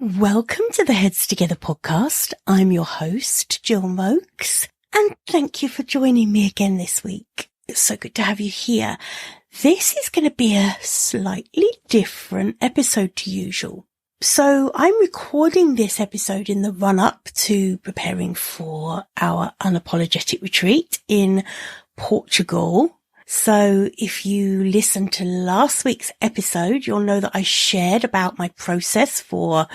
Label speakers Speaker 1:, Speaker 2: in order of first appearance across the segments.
Speaker 1: Welcome to the Heads Together podcast. I'm your host, Jill Mokes, and thank you for joining me again this week. It's so good to have you here. This is going to be a slightly different episode to usual. So I'm recording this episode in the run-up to preparing for our unapologetic retreat in Portugal. So if you listened to last week's episode, you'll know that I shared about my process for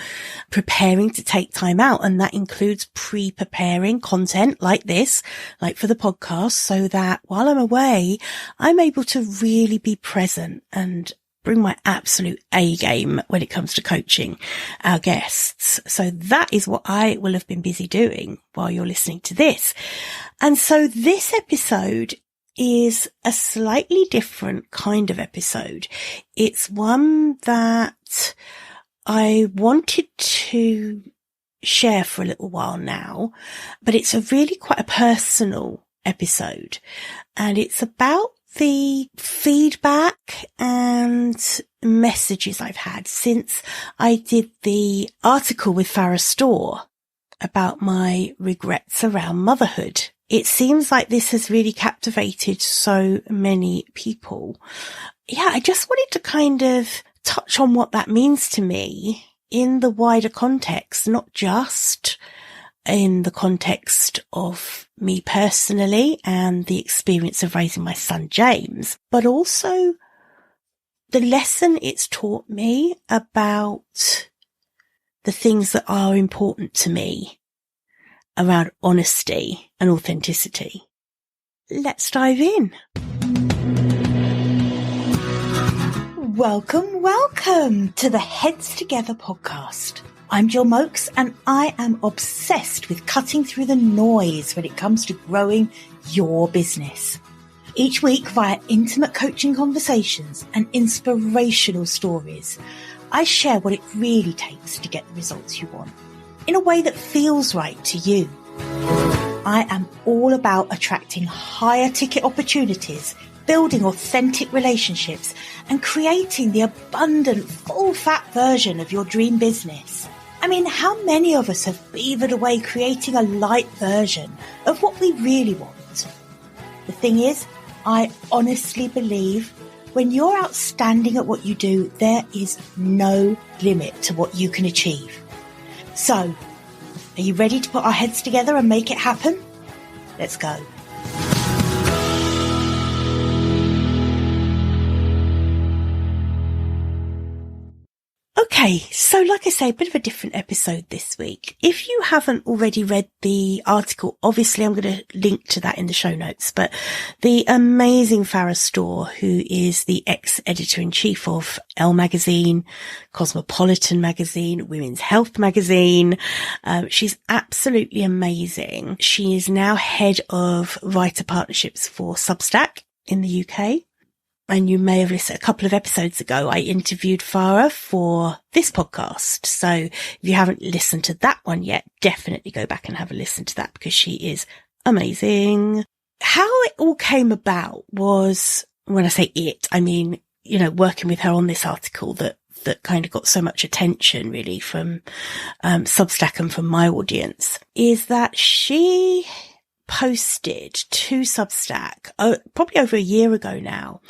Speaker 1: preparing to take time out. And that includes pre-preparing content like this, like for the podcast, so that while I'm away, I'm able to really be present and bring my absolute A game when it comes to coaching our guests. So that is what I will have been busy doing while you're listening to this. And so this episode is a slightly different kind of episode. It's one that I wanted to share for a little while now, but it's a really quite a personal episode, and it's about the feedback and messages I've had since I did the article with Farrah Storr about my regrets around motherhood. It seems like this has really captivated so many people. Yeah, I just wanted to kind of touch on what that means to me in the wider context, not just in the context of me personally and the experience of raising my son James, but also the lesson it's taught me about the things that are important to me around honesty and authenticity. Let's dive in. Welcome to the Heads Together podcast. I'm Jill Mokes, and I am obsessed with cutting through the noise when it comes to growing your business. Each week, via intimate coaching conversations and inspirational stories, I share what it really takes to get the results you want, in a way that feels right to you. I am all about attracting higher ticket opportunities, building authentic relationships, and creating the abundant, full-fat version of your dream business. I mean, how many of us have beavered away creating a light version of what we really want? The thing is, I honestly believe when you're outstanding at what you do, there is no limit to what you can achieve. So, are you ready to put our heads together and make it happen? Let's go. Okay, so like I say, a bit of a different episode this week. If you haven't already read the article, obviously I'm going to link to that in the show notes, but the amazing Farrah Storr, who is the ex-editor-in-chief of Elle magazine, Cosmopolitan magazine, Women's Health magazine, she's absolutely amazing. She is now head of writer partnerships for Substack in the UK. And you may have listened a couple of episodes ago, I interviewed Farrah for this podcast. So if you haven't listened to that one yet, definitely go back and have a listen to that because she is amazing. How it all came about was, when I say it, I mean, you know, working with her on this article that kind of got so much attention really from Substack and from my audience, is that she posted to Substack probably over a year ago now,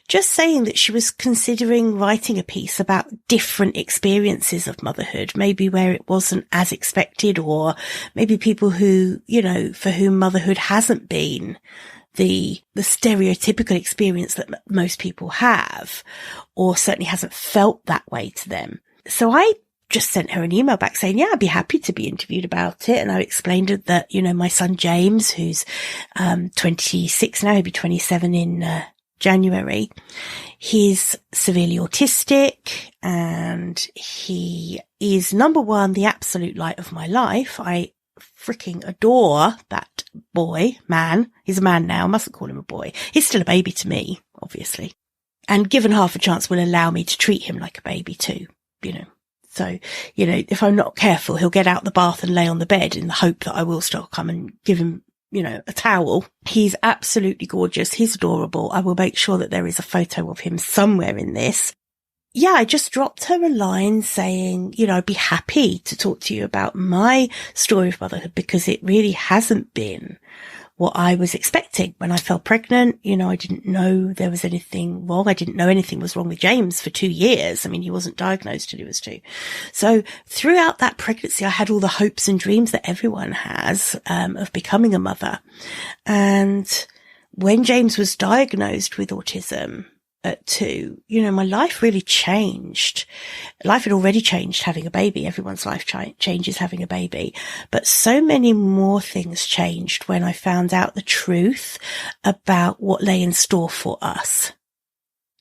Speaker 1: just saying that she was considering writing a piece about different experiences of motherhood, maybe where it wasn't as expected, or maybe people who, you know, for whom motherhood hasn't been the stereotypical experience that most people have, or certainly hasn't felt that way to them. So I just sent her an email back saying, yeah, I'd be happy to be interviewed about it. And I explained that, you know, my son James, who's 26 now, he'll be 27 in January, he's severely autistic, and he is, number one, the absolute light of my life. I freaking adore that boy, man. He's a man now. I mustn't call him a boy. He's still a baby to me, obviously. And given half a chance will allow me to treat him like a baby too, you know. So, you know, if I'm not careful, he'll get out the bath and lay on the bed in the hope that I will still come and give him, you know, a towel. He's absolutely gorgeous. He's adorable. I will make sure that there is a photo of him somewhere in this. yeah, I just dropped her a line saying, you know, I'd be happy to talk to you about my story of motherhood, because it really hasn't been what I was expecting when I fell pregnant. You know, I didn't know there was anything wrong. I didn't know anything was wrong with James for 2 years. I mean, he wasn't diagnosed till he was 2. So throughout that pregnancy, I had all the hopes and dreams that everyone has, of becoming a mother. And when James was diagnosed with autism at 2, you know, my life really changed. Life had already changed having a baby. Everyone's life changes having a baby. But so many more things changed when I found out the truth about what lay in store for us.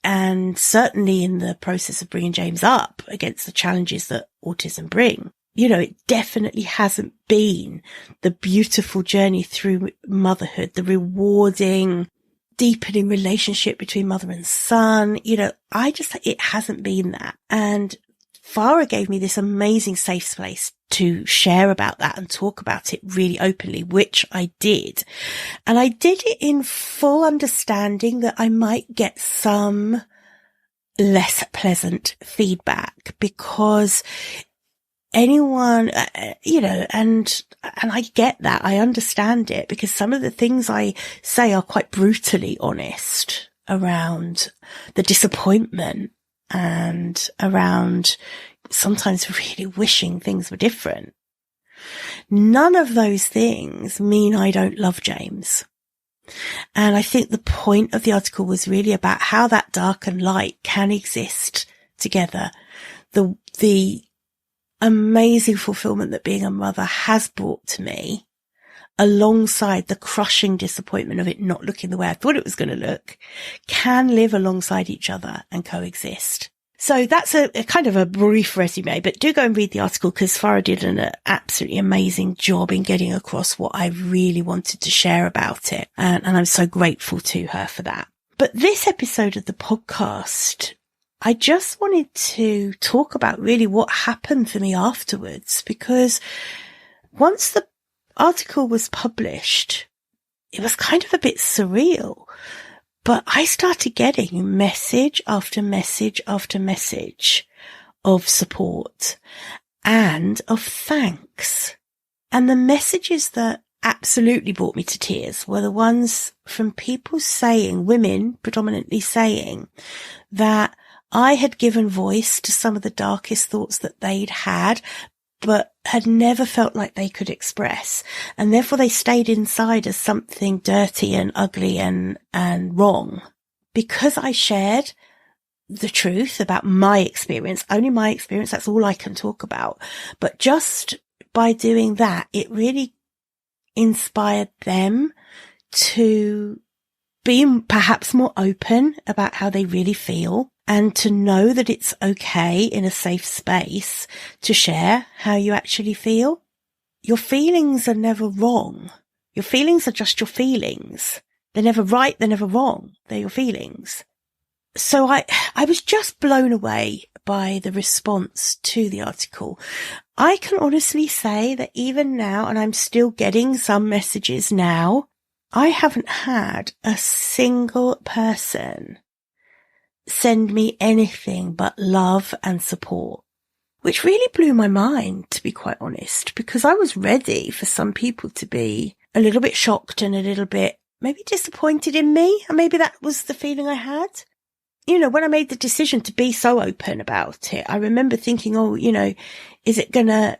Speaker 1: And certainly in the process of bringing James up against the challenges that autism bring, you know, it definitely hasn't been the beautiful journey through motherhood, the rewarding, deepening relationship between mother and son. You know, it hasn't been that. And Farrah gave me this amazing safe space to share about that and talk about it really openly, which I did. And I did it in full understanding that I might get some less pleasant feedback, because anyone, you know, and I get that. I understand it, because some of the things I say are quite brutally honest around the disappointment and around sometimes really wishing things were different. None of those things mean I don't love James. And I think the point of the article was really about how that dark and light can exist together. The amazing fulfillment that being a mother has brought to me, alongside the crushing disappointment of it not looking the way I thought it was going to look, can live alongside each other and coexist. So that's a kind of a brief resume, but do go and read the article, because Farrah did an absolutely amazing job in getting across what I really wanted to share about it. And I'm so grateful to her for that. But this episode of the podcast, I just wanted to talk about really what happened for me afterwards, because once the article was published, it was kind of a bit surreal, but I started getting message after message after message of support and of thanks. And the messages that absolutely brought me to tears were the ones from people saying, women predominantly saying, that I had given voice to some of the darkest thoughts that they'd had, but had never felt like they could express. And therefore they stayed inside as something dirty and ugly and wrong. Because I shared the truth about my experience, only my experience, that's all I can talk about. But just by doing that, it really inspired them to be perhaps more open about how they really feel, and to know that it's okay in a safe space to share how you actually feel. Your feelings are never wrong. Your feelings are just your feelings. They're never right. They're never wrong. They're your feelings. So I was just blown away by the response to the article. I can honestly say that even now, and I'm still getting some messages now, I haven't had a single person send me anything but love and support, which really blew my mind, to be quite honest, because I was ready for some people to be a little bit shocked and a little bit maybe disappointed in me. And maybe that was the feeling I had. You know, when I made the decision to be so open about it, I remember thinking, oh, you know, is it going to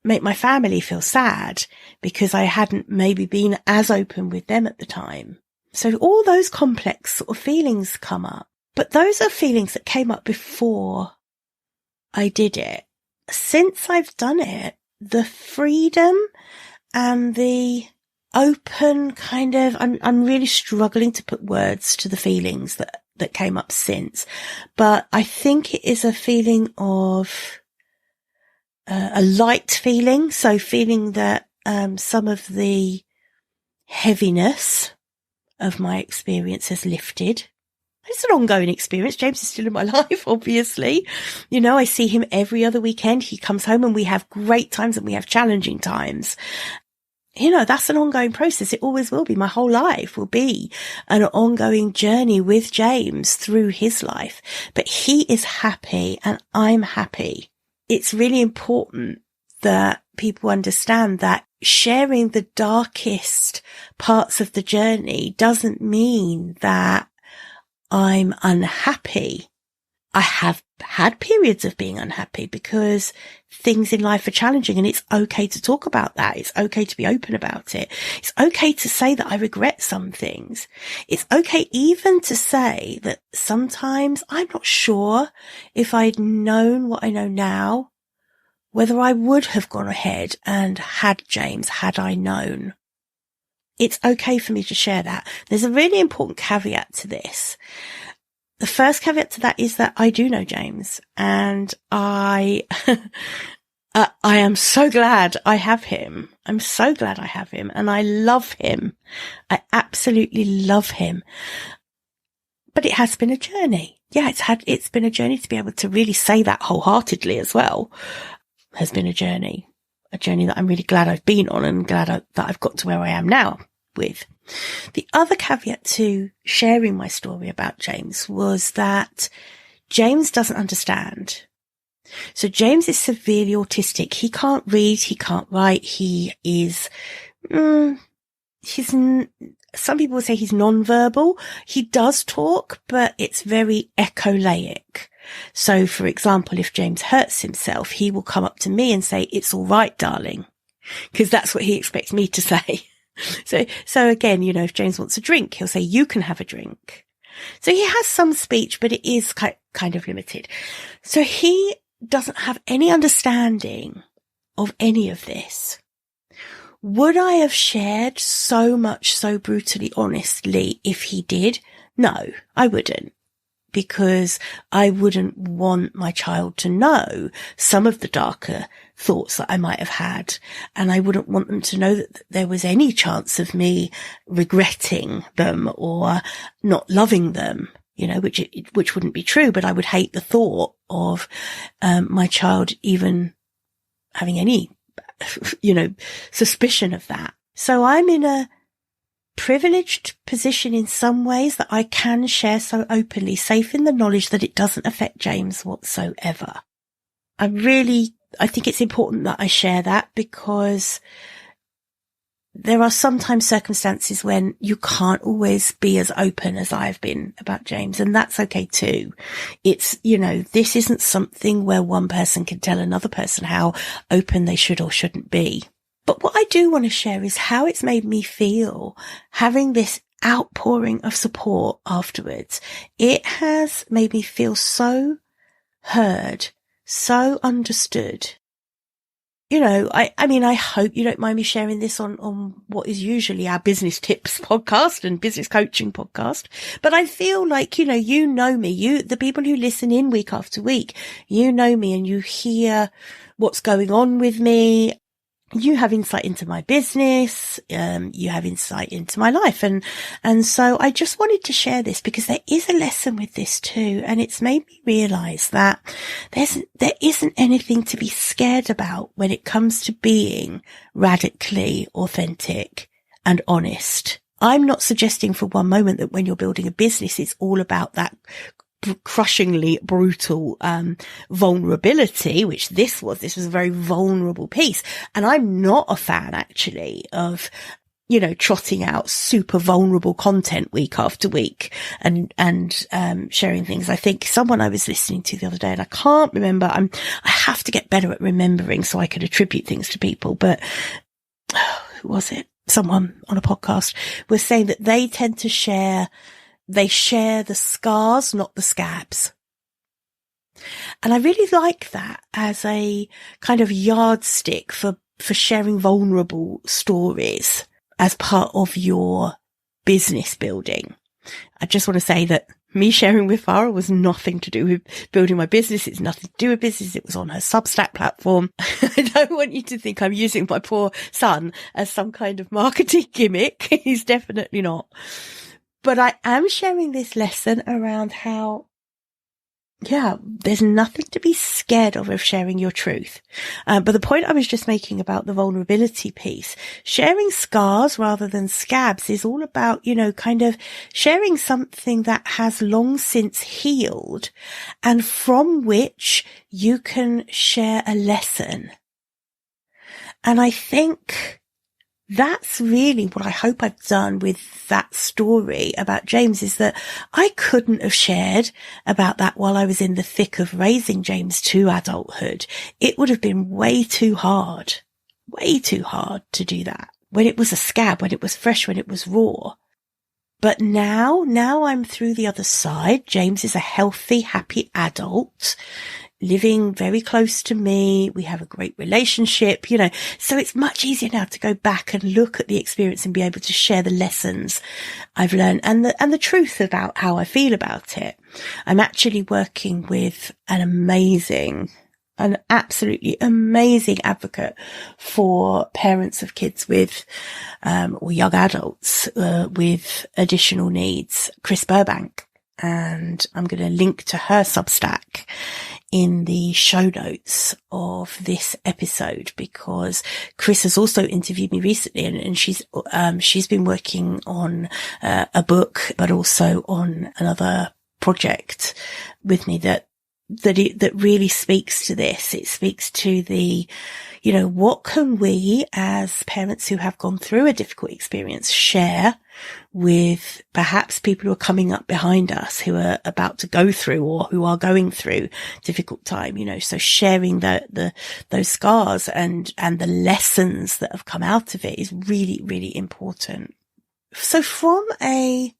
Speaker 1: make my family feel sad because I hadn't maybe been as open with them at the time? So all those complex sort of feelings come up. But those are feelings that came up before I did it. Since I've done it, the freedom and the open kind of, I'm really struggling to put words to the feelings that came up since. But I think it is a feeling of a light feeling. So feeling that some of the heaviness of my experience has lifted. It's an ongoing experience. James is still in my life, obviously. You know, I see him every other weekend. He comes home and we have great times and we have challenging times. that's an ongoing process. It always will be. My whole life will be an ongoing journey with James through his life, but he is happy and I'm happy. It's really important that people understand that sharing the darkest parts of the journey doesn't mean that I'm unhappy. I have had periods of being unhappy because things in life are challenging, and it's okay to talk about that. It's okay to be open about it. It's okay to say that I regret some things. It's okay even to say that sometimes I'm not sure if I'd known what I know now, whether I would have gone ahead and had James had I known. It's okay for me to share that. There's a really important caveat to this. The first caveat to that is that I do know James, and I am so glad I have him. I'm so glad I have him, and I love him. I absolutely love him. But it has been a journey. Yeah, it's been a journey to be able to really say that wholeheartedly as well. Has been a journey that I'm really glad I've been on, and glad that I've got to where I am now with. The other caveat to sharing my story about James was that James doesn't understand. So James is severely autistic. He can't read, he can't write, he is, some people would say he's nonverbal. He does talk, but it's very echolaic. So for example, if James hurts himself, he will come up to me and say, "It's all right, darling," because that's what he expects me to say. So again, if James wants a drink, he'll say, "You can have a drink." So he has some speech, but it is kind of limited. So he doesn't have any understanding of any of this. Would I have shared so much, so brutally honestly if he did? No, I wouldn't. Because I wouldn't want my child to know some of the darker thoughts that I might have had. And I wouldn't want them to know that there was any chance of me regretting them or not loving them, which wouldn't be true. But I would hate the thought of my child even having any, suspicion of that. So I'm in a privileged position in some ways that I can share so openly, safe in the knowledge that it doesn't affect James whatsoever. I think it's important that I share that, because there are sometimes circumstances when you can't always be as open as I've been about James, and that's okay too. It's, this isn't something where one person can tell another person how open they should or shouldn't be. But what I do want to share is how it's made me feel having this outpouring of support afterwards. It has made me feel so heard, so understood. I hope you don't mind me sharing this on what is usually our business tips podcast and business coaching podcast. But I feel like, you know me, the people who listen in week after week, you know me and you hear what's going on with me. You have insight into my business, you have insight into my life. And so I just wanted to share this because there is a lesson with this too. And it's made me realize that there isn't anything to be scared about when it comes to being radically authentic and honest. I'm not suggesting for one moment that when you're building a business, it's all about that crushingly brutal vulnerability, which this was a very vulnerable piece. And I'm not a fan actually of trotting out super vulnerable content week after week and sharing things. I think someone I was listening to the other day, and I can't remember, I have to get better at remembering so I can attribute things to people, but who was it? Someone on a podcast was saying that they tend to share the scars, not the scabs. And I really like that as a kind of yardstick for sharing vulnerable stories as part of your business building. I just want to say that me sharing with Farrah was nothing to do with building my business. It's nothing to do with business. It was on her Substack platform. I don't want you to think I'm using my poor son as some kind of marketing gimmick. He's definitely not. But I am sharing this lesson around how Yeah, there's nothing to be scared of sharing your truth. But the point I was just making about the vulnerability piece, sharing scars rather than scabs is all about, kind of sharing something that has long since healed and from which you can share a lesson. And I think that's really what I hope I've done with that story about James, is that I couldn't have shared about that while I was in the thick of raising James to adulthood. It would have been way too hard to do that when it was a scab, when it was fresh, when it was raw. But now I'm through the other side. James is a healthy, happy adult, living very close to me. We have a great relationship, so it's much easier now to go back and look at the experience and be able to share the lessons I've learned and the truth about how I feel about it. I'm actually working with an absolutely amazing advocate for parents of kids with, or young adults, with additional needs, Chris Burbank. And I'm going to link to her Substack in the show notes of this episode, because Chris has also interviewed me recently, and she's been working on a book, but also on another project with me that really speaks to this. It speaks to the, what can we as parents who have gone through a difficult experience share with perhaps people who are coming up behind us, who are about to go through or who are going through difficult time, so sharing those scars and the lessons that have come out of it is really, really important. So from a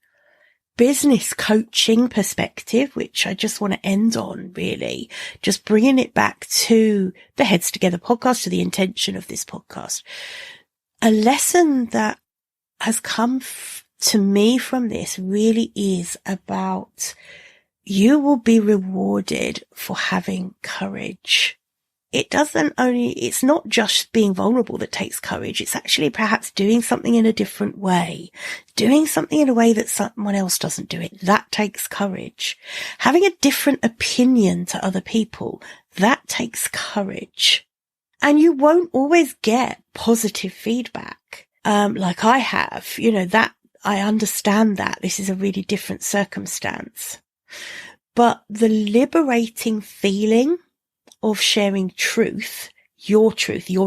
Speaker 1: business coaching perspective, which I just want to end on, really, just bringing it back to the Heads Together podcast, to the intention of this podcast, a lesson that has come to me from this really is about you will be rewarded for having courage. It's not just being vulnerable that takes courage. It's actually perhaps doing something in a different way, doing something in a way that someone else doesn't do it. That takes courage. Having a different opinion to other people, that takes courage. And you won't always get positive feedback, like I have, that I understand that this is a really different circumstance, but the liberating feeling of sharing truth, your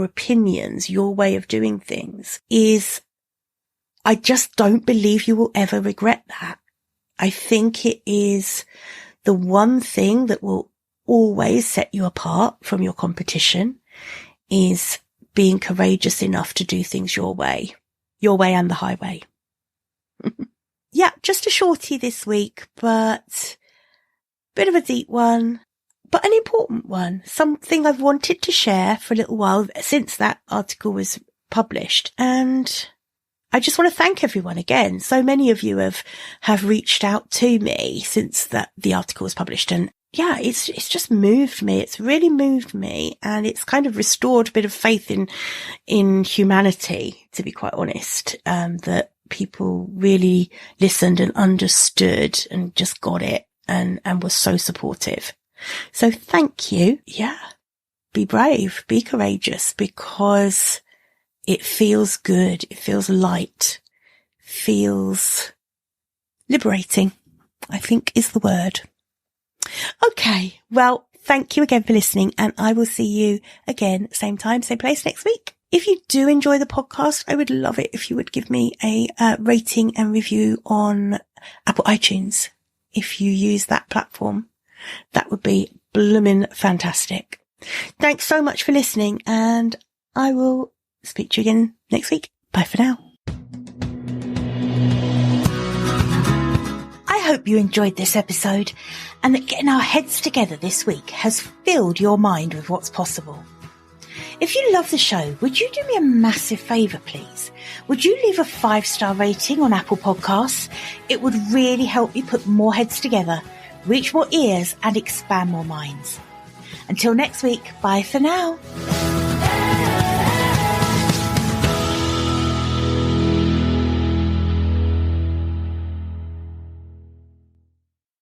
Speaker 1: opinions, your way of doing things I just don't believe you will ever regret that. I think it is the one thing that will always set you apart from your competition, is being courageous enough to do things your way and the highway. Yeah, just a shortie this week, but bit of a deep one. But an important one, something I've wanted to share for a little while since that article was published. And I just want to thank everyone again. So many of you have reached out to me since the article was published. And yeah, it's just moved me. It's really moved me. And it's kind of restored a bit of faith in humanity, to be quite honest, that people really listened and understood and just got it and were so supportive. So thank you. Yeah. Be brave, be courageous, because it feels good. It feels light, feels liberating, I think is the word. Okay. Well, thank you again for listening, and I will see you again, same time, same place next week. If you do enjoy the podcast, I would love it if you would give me a rating and review on Apple iTunes. If you use that platform, that would be bloomin' fantastic. Thanks so much for listening, and I will speak to you again next week. Bye for now. I hope you enjoyed this episode and that getting our heads together this week has filled your mind with what's possible. If you love the show, would you do me a massive favour, please? Would you leave a 5-star rating on Apple Podcasts? It would really help me put more heads together, reach more ears and expand more minds. Until next week, bye for now.